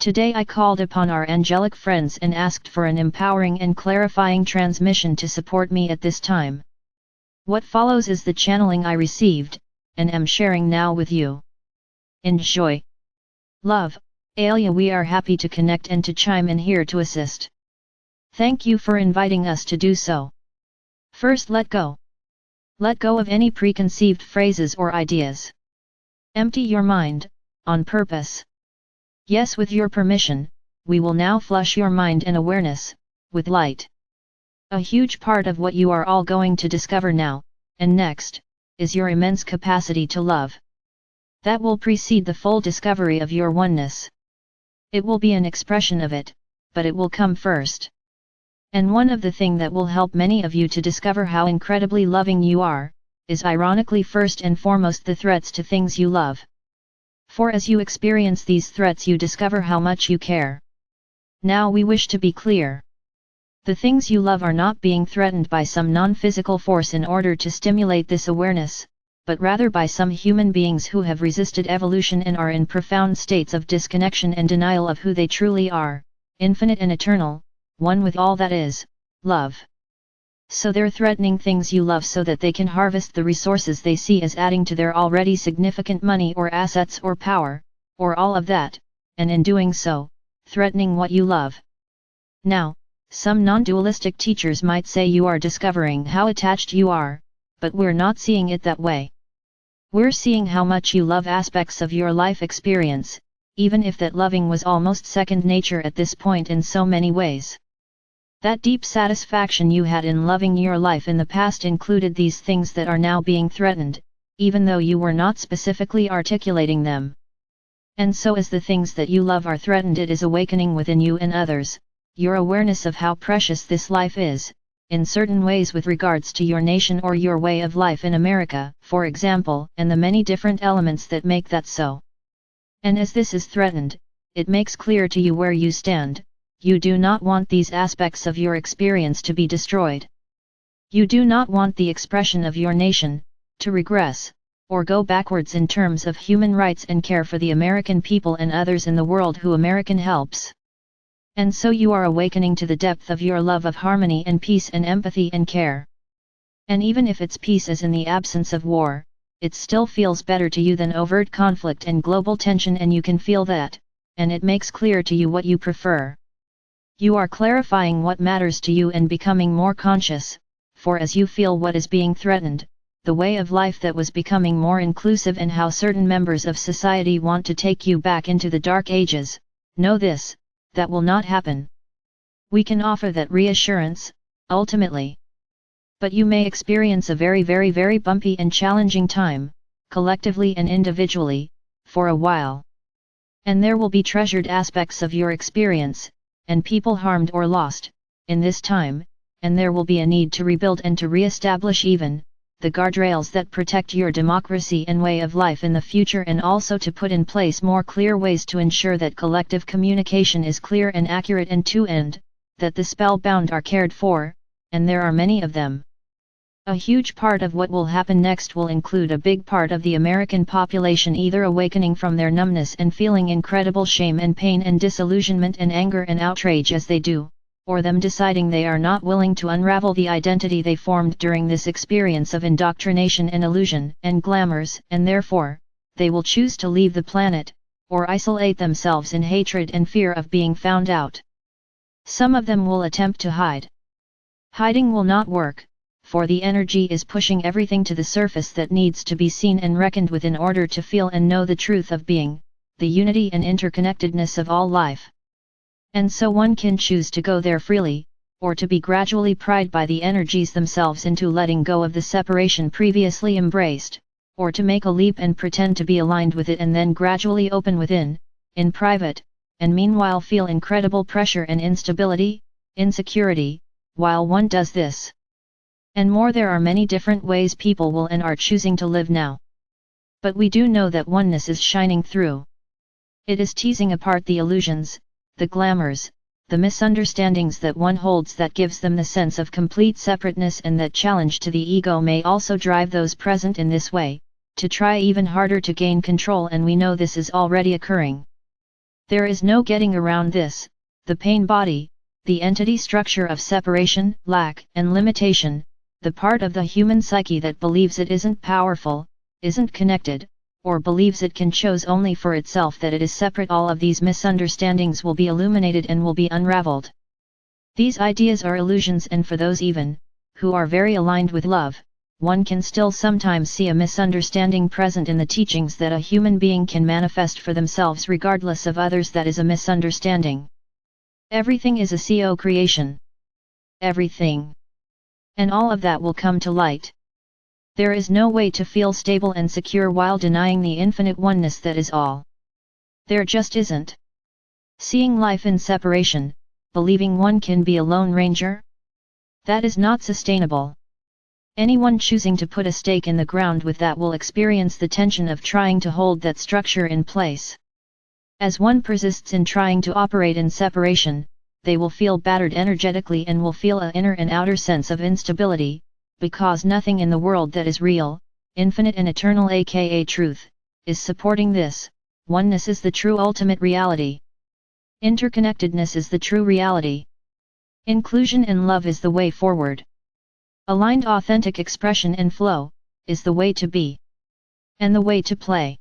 Today I called upon our angelic friends and asked for an empowering and clarifying transmission to support me at this time. What follows is the channeling I received, and am sharing now with you. Enjoy. Love, Alia. We are happy to connect and to chime in here to assist. Thank you for inviting us to do so. First, let go. Let go of any preconceived phrases or ideas. Empty your mind, on purpose. Yes, with your permission, we will now flush your mind and awareness, with light. A huge part of what you are all going to discover now, and next, is your immense capacity to love. That will precede the full discovery of your oneness. It will be an expression of it, but it will come first. And one of the things that will help many of you to discover how incredibly loving you are, is ironically first and foremost the threats to things you love. For as you experience these threats you discover how much you care. Now we wish to be clear. The things you love are not being threatened by some non-physical force in order to stimulate this awareness, but rather by some human beings who have resisted evolution and are in profound states of disconnection and denial of who they truly are, infinite and eternal, one with all that is, love. So they're threatening things you love so that they can harvest the resources they see as adding to their already significant money or assets or power, or all of that, and in doing so, threatening what you love. Now, some non-dualistic teachers might say you are discovering how attached you are, but we're not seeing it that way. We're seeing how much you love aspects of your life experience, even if that loving was almost second nature at this point in so many ways. That deep satisfaction you had in loving your life in the past included these things that are now being threatened, even though you were not specifically articulating them. And so as the things that you love are threatened, it is awakening within you and others, your awareness of how precious this life is, in certain ways with regards to your nation or your way of life in America, for example, and the many different elements that make that so. And as this is threatened, it makes clear to you where you stand. You do not want these aspects of your experience to be destroyed. You do not want the expression of your nation to regress, or go backwards in terms of human rights and care for the American people and others in the world who American helps. And so you are awakening to the depth of your love of harmony and peace and empathy and care. And even if it's peace as in the absence of war, it still feels better to you than overt conflict and global tension, and you can feel that, and it makes clear to you what you prefer. You are clarifying what matters to you and becoming more conscious, for as you feel what is being threatened, the way of life that was becoming more inclusive and how certain members of society want to take you back into the dark ages, know this, that will not happen. We can offer that reassurance, ultimately. But you may experience a very bumpy and challenging time, collectively and individually, for a while. And there will be treasured aspects of your experience, and people harmed or lost, in this time, and there will be a need to rebuild and to re-establish even, the guardrails that protect your democracy and way of life in the future, and also to put in place more clear ways to ensure that collective communication is clear and accurate, and to end, that the spellbound are cared for, and there are many of them. A huge part of what will happen next will include a big part of the American population either awakening from their numbness and feeling incredible shame and pain and disillusionment and anger and outrage as they do, or them deciding they are not willing to unravel the identity they formed during this experience of indoctrination and illusion and glamours, and therefore, they will choose to leave the planet, or isolate themselves in hatred and fear of being found out. Some of them will attempt to hide. Hiding will not work, for the energy is pushing everything to the surface that needs to be seen and reckoned with in order to feel and know the truth of being, the unity and interconnectedness of all life. And so one can choose to go there freely, or to be gradually pried by the energies themselves into letting go of the separation previously embraced, or to make a leap and pretend to be aligned with it and then gradually open within, in private, and meanwhile feel incredible pressure and instability, insecurity, while one does this. And more, there are many different ways people will and are choosing to live now. But we do know that oneness is shining through. It is teasing apart the illusions, the glamours, the misunderstandings that one holds that gives them the sense of complete separateness, and that challenge to the ego may also drive those present in this way, to try even harder to gain control, and we know this is already occurring. There is no getting around this. The pain body, the entity structure of separation, lack, and limitation, the part of the human psyche that believes it isn't powerful, isn't connected, or believes it can choose only for itself, that it is separate. All of these misunderstandings will be illuminated and will be unraveled. These ideas are illusions, and for those even who are very aligned with love, one can still sometimes see a misunderstanding present in the teachings that a human being can manifest for themselves regardless of others. That is a misunderstanding. Everything is a co-creation. Everything. And all of that will come to light. There is no way to feel stable and secure while denying the infinite oneness that is all. There just isn't. Seeing life in separation, believing one can be a lone ranger? That is not sustainable. Anyone choosing to put a stake in the ground with that will experience the tension of trying to hold that structure in place. As one persists in trying to operate in separation, they will feel battered energetically and will feel an inner and outer sense of instability, because nothing in the world that is real, infinite and eternal, aka truth, is supporting this. Oneness is the true ultimate reality. Interconnectedness is the true reality. Inclusion and love is the way forward. Aligned authentic expression and flow is the way to be. And the way to play.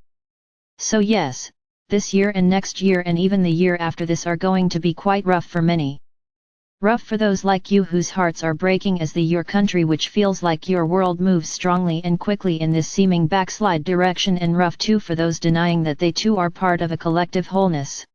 So yes, this year and next year and even the year after this are going to be quite rough for many. Rough for those like you whose hearts are breaking as your country, which feels like your world, moves strongly and quickly in this seeming backslide direction, and rough too for those denying that they too are part of a collective wholeness.